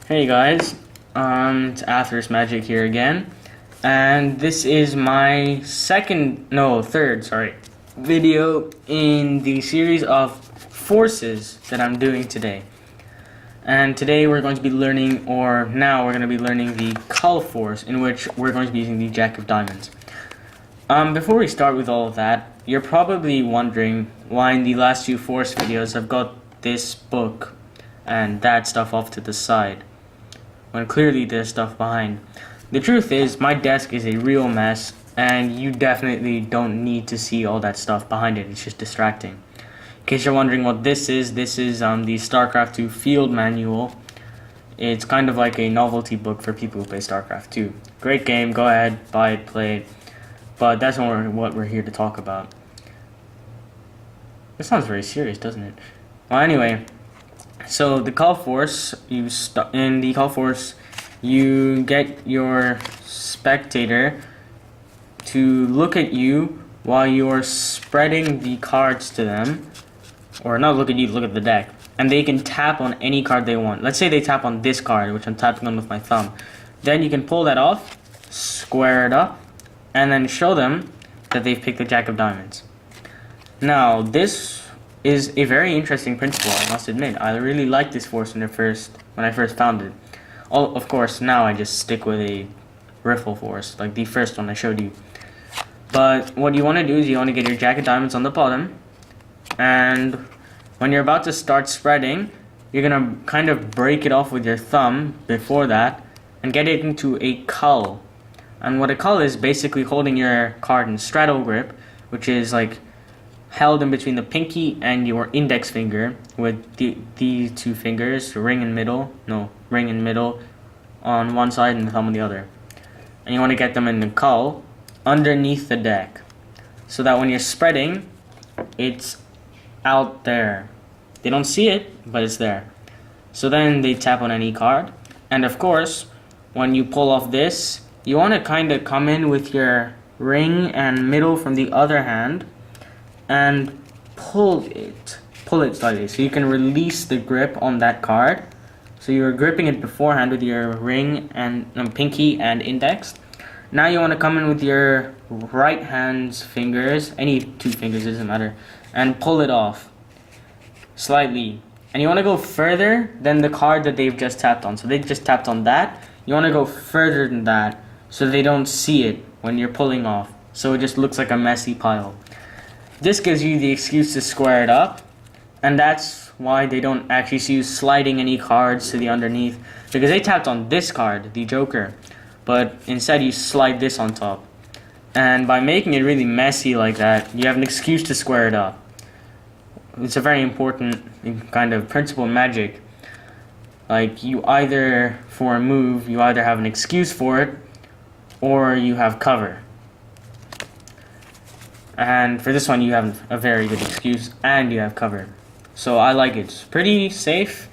Hey guys, it's Athers Magic here again, and this is my third video in the series of forces that I'm doing today. And today we're going to be learning, the Cull force, in which we're going to be using the Jack of Diamonds. Before we start with all of that, you're probably wondering why in the last few force videos I've got this book and that stuff off to the side, when clearly there's stuff behind. The truth is, my desk is a real mess, and you definitely don't need to see all that stuff behind it. It's just distracting. In case you're wondering what this is the StarCraft 2 Field Manual. It's kind of like a novelty book for people who play StarCraft 2. Great game, go ahead, buy it, play it. But that's not what we're here to talk about. This sounds very serious, doesn't it? Well, anyway, so the Cull force, you get your spectator to look at you while you're spreading the cards to them, or not look at you, look at the deck, and they can tap on any card they want. Let's say they tap on this card, which I'm tapping on with my thumb. Then you can pull that off, square it up, and then show them that they've picked the Jack of Diamonds. Now, this is a very interesting principle, I must admit. I really liked this force when I first found it. Of course, now I just stick with a riffle force, like the first one I showed you. But what you want to do is you want to get your Jack of Diamonds on the bottom, and when you're about to start spreading, you're going to kind of break it off with your thumb before that, and get it into a cull. And what a cull is basically holding your card in straddle grip, which is like held in between the pinky and your index finger, with these two fingers, ring and middle on one side and the thumb on the other. And you want to get them in the cull underneath the deck, so that when you're spreading, it's out there. They don't see it, but it's there. So then they tap on any card, and of course, when you pull off this, you want to kind of come in with your ring and middle from the other hand and pull it slightly, so you can release the grip on that card. So you were gripping it beforehand with your ring and pinky and index. Now you want to come in with your right hand's fingers, any two fingers, doesn't matter, and pull it off slightly. And you want to go further than the card that they've just tapped on. So they just tapped on that. You want to go further than that, so they don't see it when you're pulling off, so it just looks like a messy pile. This gives you the excuse to square it up, and that's why they don't actually see you sliding any cards to the underneath, because they tapped on this card, the Joker, but instead you slide this on top. And by making it really messy like that, you have an excuse to square it up. It's a very important kind of principle in Magic. Like, for a move, you either have an excuse for it, or you have cover. And for this one, you have a very good excuse, and you have cover. So I like it. It's pretty safe.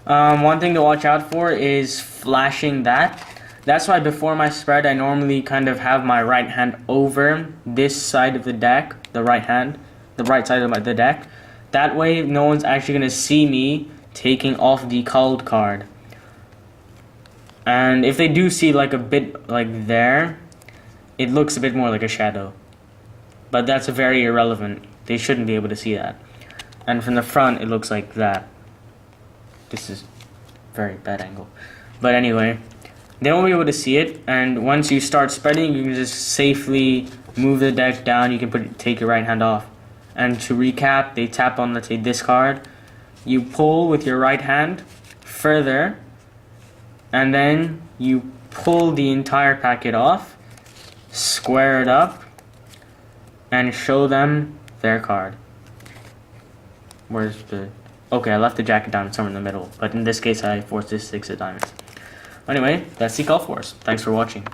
One thing to watch out for is flashing that. That's why before my spread, I normally kind of have my right hand over this side of the deck, the right side of the deck. That way, no one's actually going to see me taking off the culled card. And if they do see like a bit like there, it looks a bit more like a shadow. But that's very irrelevant. They shouldn't be able to see that. And from the front, it looks like that. This is a very bad angle. But anyway, they won't be able to see it. And once you start spreading, you can just safely move the deck down. You can take your right hand off. And to recap, they tap on, let's say, this card. You pull with your right hand further, and then you pull the entire packet off, square it up, and show them their card. Okay, I left the Jack of Diamonds somewhere in the middle, but in this case I forced this 6 of diamonds. Anyway, that's the Cull force. Thanks for watching.